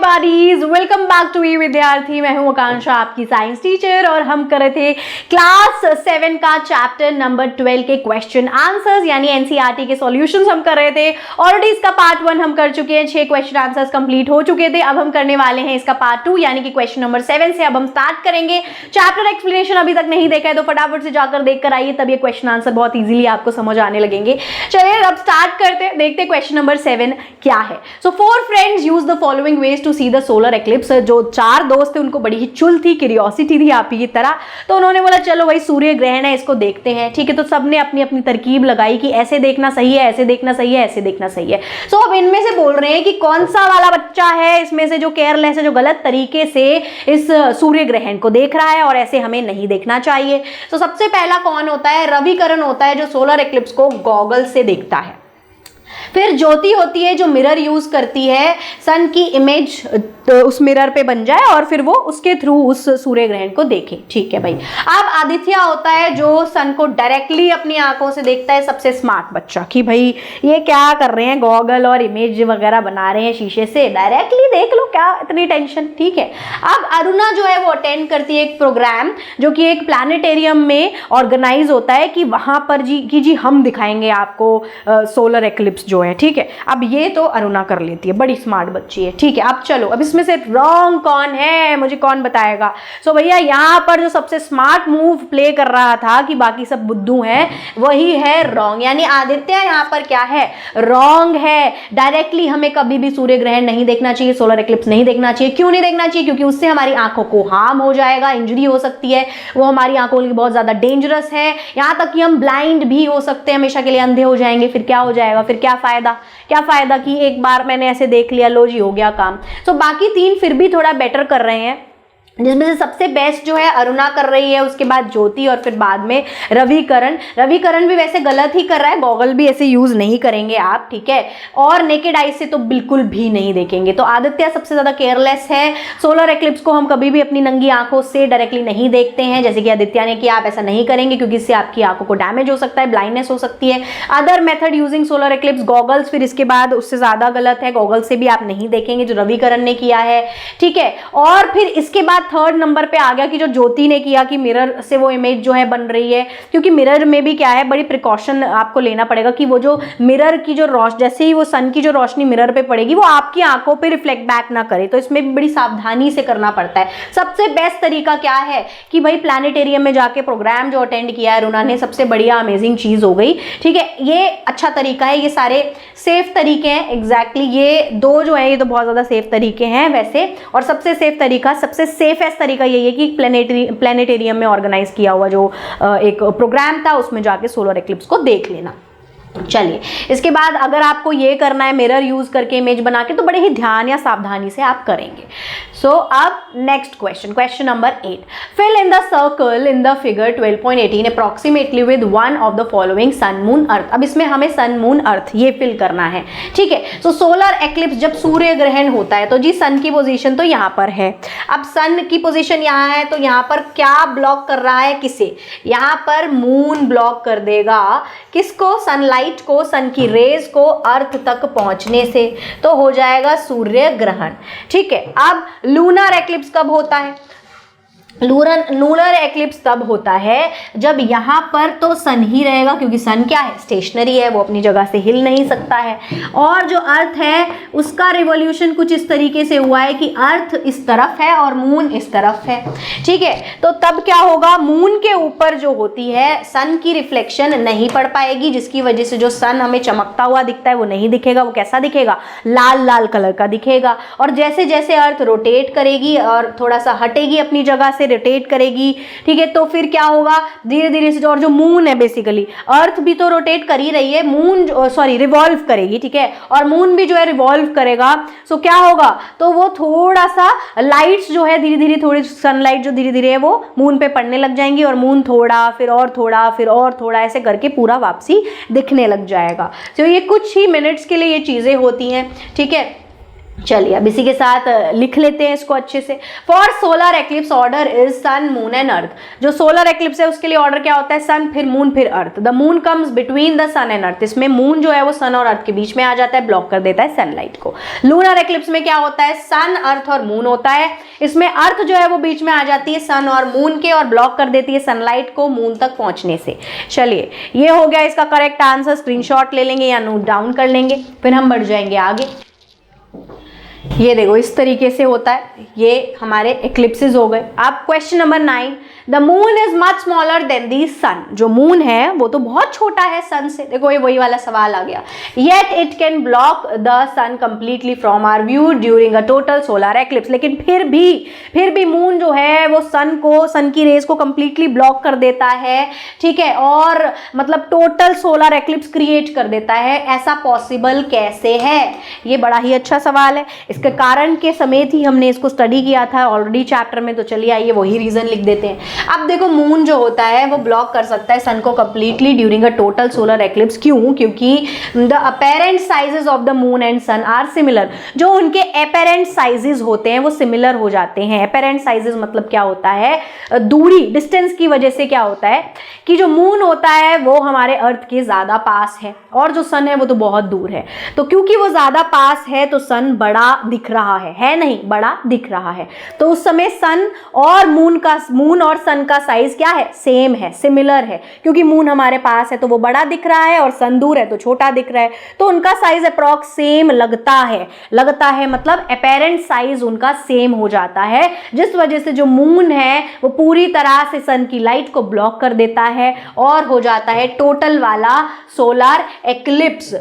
Buddies, welcome back to विद्यार्थी। मैं हूं आकांक्षा, आपकी साइंस टीचर, और हम कर रहे थे क्लास 7 का चैप्टर नंबर 12 के क्वेश्चन आंसर्स यानी एनसीईआरटी के सॉल्यूशंस हम कर रहे थे। ऑलरेडी इसका पार्ट 1 हम कर चुके हैं, 6 क्वेश्चन आंसर्स कंप्लीट हो चुके थे। अब हम करने वाले हैं इसका पार्ट 2 यानी कि क्वेश्चन नंबर 7 से अब हम स्टार्ट करेंगे। चैप्टर एक्सप्लेनेशन अभी तक नहीं देखा है तो फटाफट से जाकर देख कर आइए, तब ये क्वेश्चन आंसर बहुत ईजिली आपको समझ आने लगेंगे। चलिए अब स्टार्ट करते, देखते क्वेश्चन नंबर 7 क्या है। So 4 friends use the following ways to see the solar eclipse. जो 4 दोस्त थे उनको बड़ी ही चुल थी, क्यूरियोसिटी थी आप ही की तरह, तो उन्होंने बोला चलो भाई सूर्य ग्रहण है, इसको देखते हैं। ठीक है, तो सबने अपनी अपनी तरकीब लगाई कि ऐसे देखना सही है, ऐसे देखना सही है, ऐसे देखना सही है। सो अब इनमें से बोल रहे हैं कि कौन सा वाला बच्चा है इसमें से जो केयरलेस है, जो गलत तरीके से इस सूर्य ग्रहण को देख रहा है और ऐसे हमें नहीं देखना चाहिए। तो सबसे पहला कौन होता है? रविकरण होता है, जो सोलर एक्लिप्स को गॉगल से देखता है। फिर ज्योति होती है जो मिरर यूज करती है, सन की इमेज उस मिरर पे बन जाए और फिर वो उसके थ्रू उस सूर्य ग्रहण को देखे। ठीक है भाई। अब आदित्य होता है जो सन को डायरेक्टली अपनी आंखों से देखता है, सबसे स्मार्ट बच्चा, कि भाई ये क्या कर रहे हैं, गॉगल और इमेज वगैरह बना रहे हैं शीशे से, डायरेक्टली देख लो, क्या इतनी टेंशन। ठीक है। अब अरुणा जो है वो अटेंड करती है एक प्रोग्राम जो कि एक प्लानिटेरियम में ऑर्गेनाइज होता है कि वहां पर जी हम दिखाएंगे आपको सोलर एक्लिप्स जो है। ठीक है। अब ये तो अरुणा कर लेती है, बड़ी स्मार्ट बच्ची है। ठीक है। अब चलो, अब इसमें से रॉन्ग कौन है, मुझे कौन बताएगा? सो भैया यहाँ पर जो सबसे स्मार्ट मूव प्ले कर रहा था कि बाकी सब बुद्धू हैं, वही है रॉन्ग, यानी आदित्य यहाँ पर क्या है? रॉन्ग है। डायरेक्टली हमें कभी भी सूर्य ग्रहण नहीं देखना चाहिए, सोलर एक्लिप्स नहीं देखना चाहिए। क्यों नहीं देखना चाहिए? क्योंकि उससे हमारी आंखों को हार्म हो जाएगा, इंजरी हो सकती है, वो हमारी आंखों के लिए बहुत ज्यादा डेंजरस है। यहाँ तक कि हम ब्लाइंड भी हो सकते हैं, हमेशा के लिए अंधे हो जाएंगे। फिर क्या हो जाएगा? फिर क्या फायदा कि एक बार मैंने ऐसे देख लिया, लो जी हो गया काम। तो बाकी 3 फिर भी थोड़ा बेटर कर रहे हैं, जिसमें से सबसे बेस्ट जो है अरुणा कर रही है, उसके बाद ज्योति और फिर बाद में रविकरण भी वैसे गलत ही कर रहा है, गॉगल भी ऐसे यूज नहीं करेंगे आप। ठीक है। और नेकेड आई से तो बिल्कुल भी नहीं देखेंगे। तो आदित्य सबसे ज्यादा केयरलेस है। सोलर एक्लिप्स को हम कभी भी अपनी नंगी आंखों से डायरेक्टली नहीं देखते हैं, जैसे कि आदित्य ने किया। आप ऐसा नहीं करेंगे क्योंकि इससे आपकी आंखों को डैमेज हो सकता है, ब्लाइंडनेस हो सकती है। Other method using solar eclipse, goggles, फिर इसके बाद उससे ज्यादा गलत है, गॉगल से भी आप नहीं देखेंगे जो रविकरण ने किया है। ठीक है। और फिर इसके बाद 3rd नंबर पे आ गया कि जो ज्योति ने किया कि मिरर से वो इमेज जो है बन रही है, क्योंकि मिरर में भी क्या है, बड़ी प्रिकॉशन आपको लेना पड़ेगा कि वो जो मिरर की जो रोशनी, जैसे ही वो सन की जो रोशनी मिरर पे पड़ेगी वो आपकी आंखों पे रिफ्लेक्ट बैक ना करे, तो इसमें भी बड़ी सावधानी से करना पड़ता है। सबसे बेस्ट तरीका क्या है कि भाई प्लानिटेरियम में जाके प्रोग्राम जो अटेंड किया है रुना ने, सबसे बढ़िया अमेजिंग चीज हो गई। ठीक है। ये अच्छा तरीका है, ये सारे सेफ तरीके हैं। एग्जैक्टली ये 2 जो है ये तो बहुत ज्यादा सेफ तरीके हैं वैसे, और सबसे सेफ तरीका, सबसे सेफेस्ट तरीका यही है कि प्लेनेटेरियम में ऑर्गेनाइज किया हुआ जो एक प्रोग्राम था उसमें जाके सोलर एक्लिप्स को देख लेना। चलिए, इसके बाद अगर आपको ये करना है मिरर यूज करके इमेज बना के, तो बड़े ही ध्यान या सावधानी से आप करेंगे। सो अब next question number 8, fill in the circle in the figure 12.18 approximately with one of the following sun moon earth. अब इसमें हमें सन मून अर्थ ये फिल करना है। ठीक है। सो सोलर एक्लिप्स जब सूर्य ग्रहण होता है तो जी सन की पोजीशन तो यहाँ पर है। अब सन की पोजीशन यहाँ है तो यहाँ पर क्या ब्लॉक कर रहा है? किसे? यहाँ पर मून ब्लॉक कर देगा। किसको? सनलाइट को, सन की रेज को अर्थ तक पहुंचने से, तो हो जाएगा सूर्य ग्रहण। ठीक है। अब लूनर एक्लिप्स कब होता है? लूनर एक्लिप्स तब होता है जब यहाँ पर तो सन ही रहेगा, क्योंकि सन क्या है? स्टेशनरी है, वो अपनी जगह से हिल नहीं सकता है। और जो अर्थ है उसका रिवॉल्यूशन कुछ इस तरीके से हुआ है कि अर्थ इस तरफ है और मून इस तरफ है। ठीक है। तो तब क्या होगा? मून के ऊपर जो होती है सन की रिफ्लेक्शन नहीं पड़ पाएगी, जिसकी वजह से जो सन हमें चमकता हुआ दिखता है वो नहीं दिखेगा। वो कैसा दिखेगा? लाल लाल कलर का दिखेगा। और जैसे जैसे अर्थ रोटेट करेगी और थोड़ा सा हटेगी अपनी जगह से, रोटेट करेगी, ठीक है, तो फिर क्या होगा? धीरे धीरे से, और जो मून है बेसिकली, अर्थ भी तो रोटेट कर ही रही है, मून रिवॉल्व करेगी। ठीक है। और मून भी जो है रिवॉल्व करेगा। सो क्या होगा? तो वो थोड़ा सा लाइट्स जो है धीरे धीरे, थोड़ी सनलाइट जो धीरे धीरे है वो मून पे पड़ने लग जाएंगी, और मून थोड़ा फिर और थोड़ा फिर और थोड़ा ऐसे करके पूरा वापसी दिखने लग जाएगा। तो ये कुछ ही मिनट्स के लिए ये चीजें होती हैं। ठीक है। चलिए अब इसी के साथ लिख लेते हैं इसको अच्छे से। For solar eclipse order is sun moon and earth. जो सोलर एक्लिप्स है उसके लिए ऑर्डर क्या होता है, सन फिर मून फिर earth. The moon comes between the sun and earth. इसमें मून जो है वो सन और अर्थ के बीच में आ जाता है, ब्लॉक कर देता है सनलाइट को। लूनर एक्लिप्स में क्या होता है, सन अर्थ और मून होता है। इसमें अर्थ जो है वो बीच में आ जाती है सन और मून के और ब्लॉक कर देती है सनलाइट को मून तक पहुंचने से। चलिए ये हो गया इसका करेक्ट आंसर, स्क्रीनशॉट ले लेंगे या नोट डाउन कर लेंगे, फिर हम बढ़ जाएंगे आगे। ये देखो इस तरीके से होता है, ये हमारे एक्लिप्सेस हो गए। अब question number 9, the moon is much smaller than the sun. जो मून है वो तो बहुत छोटा है सन से, देखो ये वही वाला सवाल आ गया। Yet it can block the sun completely from our view during a total solar eclipse. लेकिन फिर भी मून जो है वो सन की रेज को कंप्लीटली ब्लॉक कर देता है, ठीक है, और मतलब टोटल सोलर एक्लिप्स क्रिएट कर देता है। ऐसा पॉसिबल कैसे है, ये बड़ा ही अच्छा सवाल है। इसके कारण के समेत ही हमने इसको स्टडी किया था ऑलरेडी चैप्टर में, तो चलिए आइए वही रीजन लिख देते हैं। अब देखो मून जो होता है वो ब्लॉक कर सकता है सन को completely during a total solar eclipse. क्यों? क्योंकि the apparent sizes of the moon and sun are similar. जो उनके अपेरेंट साइजेस होते हैं वो सिमिलर हो जाते हैं। अपेरेंट साइजेस मतलब क्या होता है, दूरी, डिस्टेंस की वजह से क्या होता है कि जो मून होता है वो हमारे अर्थ के ज्यादा पास है और जो सन है वो तो बहुत दूर है। तो क्योंकि वो ज्यादा पास है तो सन बड़ा दिख रहा है नहीं, बड़ा दिख रहा है। तो उस समय सन और मून और सन का साइज क्या है, सेम है, सिमिलर है। क्योंकि मून हमारे पास है तो वो बड़ा दिख रहा है और सन दूर है तो छोटा दिख रहा है, तो उनका साइज अप्रॉक्स सेम लगता है मतलब अपेरेंट साइज उनका सेम हो जाता है, जिस वजह से जो मून है वो पूरी तरह से सन की लाइट को ब्लॉक कर देता है और हो जाता है टोटल वाला सोलर एक्लिप्स।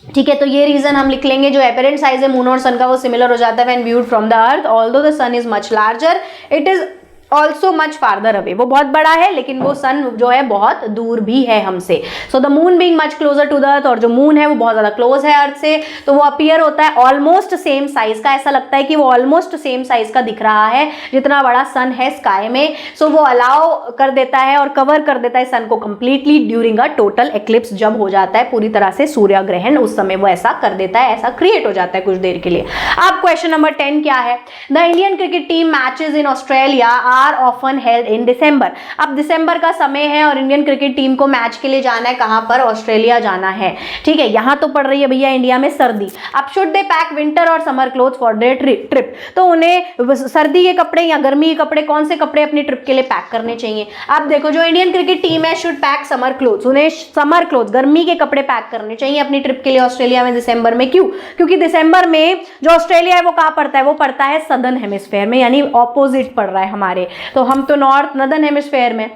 ठीक है, तो ये रीजन हम लिख लेंगे। जो अपेरेंट साइज है मून और सन का वो सिमिलर हो जाता है when viewed from the earth, although the sun is much larger, it is also much farther away. वो बहुत बड़ा है लेकिन वो सन जो है बहुत दूर भी है हमसे। So the moon being much closer to the earth, और जो मून है वो बहुत ज्यादा क्लोज है अर्थ से, तो वो अपीयर होता है ऑलमोस्ट सेम साइज का। ऐसा लगता है कि वो ऑलमोस्ट सेम साइज का दिख रहा है जितना बड़ा सन है स्काई में। सो वो अलाउ कर देता है और कवर कर देता है सन को completely during a total eclipse. जब हो जाता है पूरी तरह से सूर्य ग्रहण, उस समय वो ऐसा कर देता है, ऐसा क्रिएट हो जाता है कुछ देर के लिए। अब क्वेश्चन नंबर 10 क्या है, the Indian cricket team matches in Australia are often held in December. अब दिसंबर का समय है और इंडियन क्रिकेट टीम को मैच के लिए जाना है, कहां पर, ऑस्ट्रेलिया जाना है। ठीक है, यहां तो पड़ रही है भैया इंडिया में सर्दी। अब शुड दे पैक विंटर और summer clothes for their trip, तो उन्हें सर्दी के कपड़े या गर्मी के कपड़े, कौन से कपड़े अपनी ट्रिप के लिए पैक करने चाहिए। अब देखो जो इंडियन क्रिकेट टीम है शुड पैक समर क्लोथ्स, उन्हें समर क्लोथ गर्मी के कपड़े पैक करने चाहिए अपनी ट्रिप के लिए ऑस्ट्रेलिया में दिसंबर में। क्यों? क्योंकि दिसंबर में जो ऑस्ट्रेलिया है वो कहां पड़ता है, वो पड़ता है सदर्न हेमिस्फेयर में, यानी ऑपोजिट पड़ रहा है हमारे। तो हम तो नॉर्थ नदर्न हेमिस्फेयर में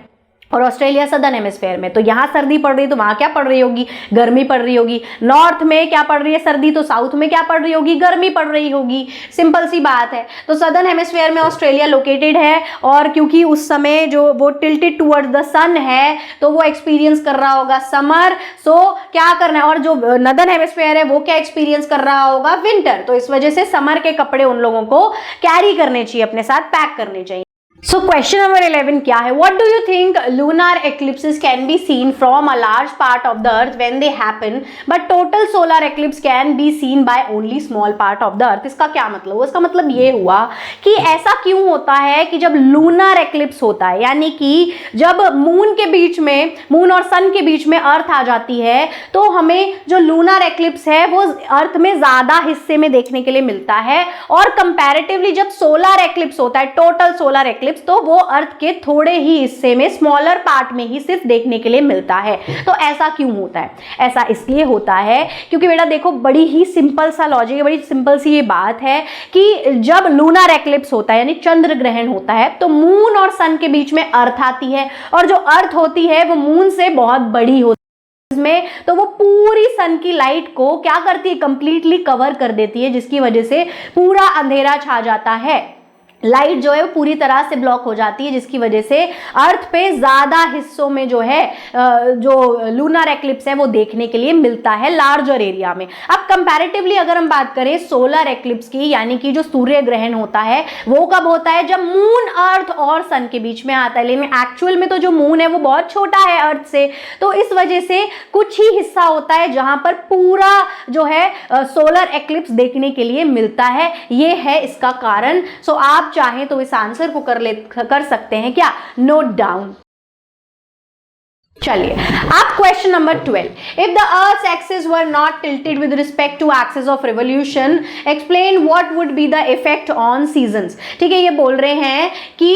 और ऑस्ट्रेलिया सदर्न हेमिस्फेयर में, तो यहाँ सर्दी पड़ रही है तो वहाँ क्या पड़ रही होगी, गर्मी पड़ रही होगी। नॉर्थ में क्या पड़ रही है, सर्दी, तो साउथ में क्या पड़ रही होगी, गर्मी पड़ रही होगी। सिंपल सी बात है। तो सदर्न हेमिस्फेयर में ऑस्ट्रेलिया लोकेटेड है और क्योंकि उस समय जो वो टिल्टेड टुवर्ड्स द सन है तो वो एक्सपीरियंस कर रहा होगा समर। सो क्या करना है, और जो नदर्न हेमिस्फेयर है वो क्या एक्सपीरियंस कर रहा होगा, विंटर। तो इस वजह से समर के कपड़े उन लोगों को कैरी करने चाहिए, अपने साथ पैक करने चाहिए। So question number 11 क्या है, what do you think lunar eclipses can be seen from a large part of the earth when they happen but total solar eclipse can be seen by only small part of the earth। इसका क्या मतलब हुआ? इसका मतलब ये हुआ कि ऐसा क्यों होता है कि जब लूनर एक्लिप्स होता है, यानी कि जब मून के बीच में, मून और सन के बीच में अर्थ आ जाती है, तो हमें जो लूनर एक्लिप्स है वो अर्थ में ज्यादा हिस्से में देखने के लिए मिलता है, और कंपैरेटिवली जब सोलर एक्लिप्स होता है, टोटल सोलर एक्लिप्स, तो वो अर्थ के थोड़े ही हिस्से में, स्मॉलर पार्ट में ही सिर्फ देखने के लिए मिलता है। तो ऐसा क्यों होता है? ऐसा इसलिए होता है क्योंकि बेटा देखो बड़ी ही सिंपल सा लॉजिक है, बड़ी सिंपल सी ये बात है कि जब लूनर एक्लिप्स होता है यानी चंद्र ग्रहण होता है तो मून और सन के बीच में अर्थ आती है, और जो अर्थ होती है वो मून से बहुत बड़ी होती है में, तो वो पूरी सन की लाइट को क्या करती है, कंप्लीटली कवर कर देती है, जिसकी वजह से पूरा अंधेरा छा जाता है। लाइट जो है वो पूरी तरह से ब्लॉक हो जाती है, जिसकी वजह से अर्थ पे ज़्यादा हिस्सों में जो है जो लूनर एक्लिप्स है वो देखने के लिए मिलता है लार्जर एरिया में। अब कंपैरेटिवली अगर हम बात करें सोलर एक्लिप्स की, यानी कि जो सूर्य ग्रहण होता है वो कब होता है, जब मून अर्थ और सन के बीच में आता है। लेकिन एक्चुअल में तो जो मून है वो बहुत छोटा है अर्थ से, तो इस वजह से कुछ ही हिस्सा होता है जहां पर पूरा जो है सोलर एक्लिप्स देखने के लिए मिलता है। ये है इसका कारण। सो आप चाहें तो इस आंसर को कर सकते हैं क्या, नोट डाउन। चलिए अब question number 12, if the earth axis were not tilted with respect to axis of revolution explain what would be the effect on seasons. ठीक है, ये बोल रहे हैं कि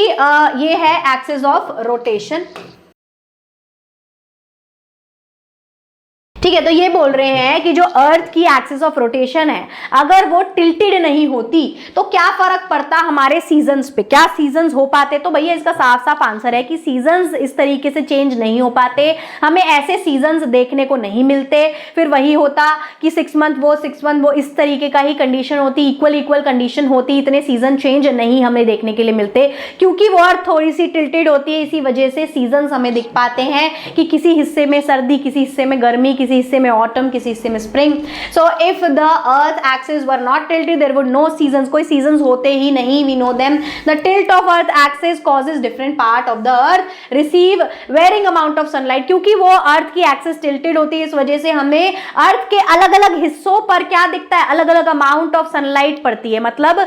ये है एक्सिस ऑफ रोटेशन। ठीक है, तो ये बोल रहे हैं कि जो अर्थ की एक्सिस ऑफ रोटेशन है अगर वो टिल्टेड नहीं होती तो क्या फर्क पड़ता हमारे सीजन्स पे, क्या सीजन्स हो पाते। तो भैया इसका साफ साफ आंसर है कि सीजन्स इस तरीके से चेंज नहीं हो पाते, हमें ऐसे सीजन्स देखने को नहीं मिलते। फिर वही होता कि 6 मंथ वो इस तरीके का ही कंडीशन होती, इक्वल कंडीशन होती, इतने सीजन चेंज नहीं हमें देखने के लिए मिलते, क्योंकि वो अर्थ थोड़ी सी टिल्टेड होती है। इसी वजह से सीजन्स हमें दिख पाते हैं कि किसी हिस्से में सर्दी, किसी हिस्से में गर्मी, किसी हिस्से में ऑटम, किसी हिस्से में spring. So if the earth axis were not tilted there would no seasons, कोई सीजन्स होते ही नहीं। We know them. The tilt of earth axis causes different part of the earth receive varying amount of sunlight, क्योंकि वो अर्थ की axis tilted होती है, इस वजह से हमें अर्थ के अलग अलग हिस्सों पर क्या दिखता है, अलग अलग अमाउंट ऑफ सनलाइट पड़ती है। मतलब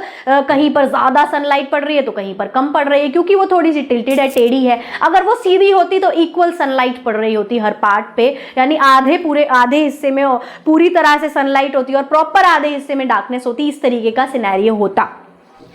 कहीं पर ज्यादा सनलाइट पड़ रही है तो कहीं पर कम पड़ रही है, क्योंकि वो थोड़ी सी टिल्टेड है, टेढ़ी है। अगर वो सीधी होती तो इक्वल सनलाइट पड़ रही होती हर पार्ट पे, यानी आधे हिस्से में पूरी तरह से सनलाइट होती और प्रॉपर आधे हिस्से में डार्कनेस होती। इस तरीके का सिनेरियो होता।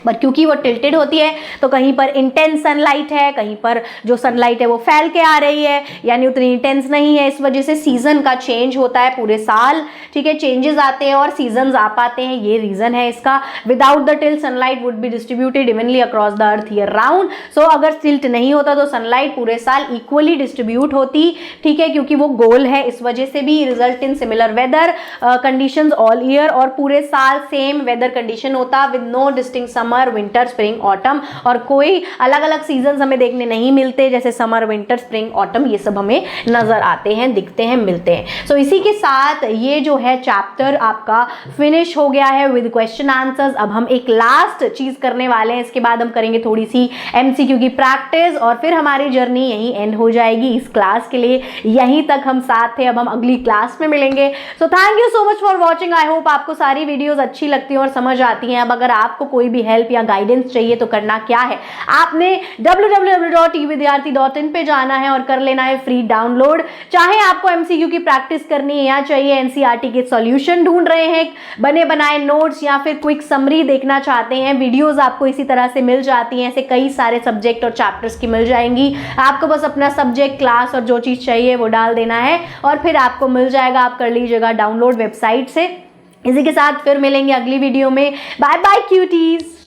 पर क्योंकि वो टिल्टेड होती है तो कहीं पर इंटेंस सनलाइट है, कहीं पर जो सनलाइट है वो फैल के आ रही है, यानी उतनी इंटेंस नहीं है। इस वजह से सीजन का चेंज होता है पूरे साल। ठीक है, चेंजेस आते हैं और सीजन्स आ पाते हैं, ये रीजन है इसका। Without the tilt sunlight would be distributed evenly across the earth year round. So अगर टिल्ट नहीं होता तो सनलाइट पूरे साल इक्वली डिस्ट्रीब्यूट होती। ठीक है, क्योंकि वो गोल है, इस वजह से भी result in similar weather conditions all year, और पूरे साल सेम वेदर कंडीशन होता with no distinct summer, winter, spring, autumn, और कोई अलग अलग सीजन हमें देखने नहीं मिलते, जैसे समर, विंटर, स्प्रिंग, ऑटम, ये सब हमें नजर आते हैं, दिखते हैं, मिलते हैं। सो इसी के साथ ये जो है चैप्टर आपका फिनिश हो गया है विद क्वेश्चन आंसर्स। अब हम एक लास्ट चीज करने वाले हैं, इसके बाद हम करेंगे थोड़ी सी एमसीक्यू की प्रैक्टिस और फिर हमारी जर्नी यहीं एंड हो जाएगी इस क्लास के लिए। यहीं तक हम साथ थे, अब हम अगली क्लास में मिलेंगे। So thank you so much for watching. I hope आपको सारी वीडियोज अच्छी लगती हैं और समझ आती हैं। अब अगर आपको कोई भी हेल्प या गाइडेंस चाहिए तो करना क्या है, आपने www.evidyarthi.in पे जाना है और कर लेना है फ्री डाउनलोड। चाहे आपको एमसीक्यू की प्रैक्टिस करनी है या चाहिए एनसीईआरटी के सॉल्यूशन ढूंढ रहे हैं, बने बनाए नोट्स या फिर क्विक समरी देखना चाहते हैं, वीडियोस आपको इसी तरह से मिल जाती हैं। ऐसे कई सारे सब्जेक्ट और चैप्टर्स की मिल जाएंगी। आपको बस अपना सब्जेक्ट, क्लास और जो चीज चाहिए वो डाल देना है और फिर आपको मिल जाएगा। आप कर लीजिएगा डाउनलोड वेबसाइट से। इसी के साथ फिर मिलेंगे अगली वीडियो में। Bye bye cuties.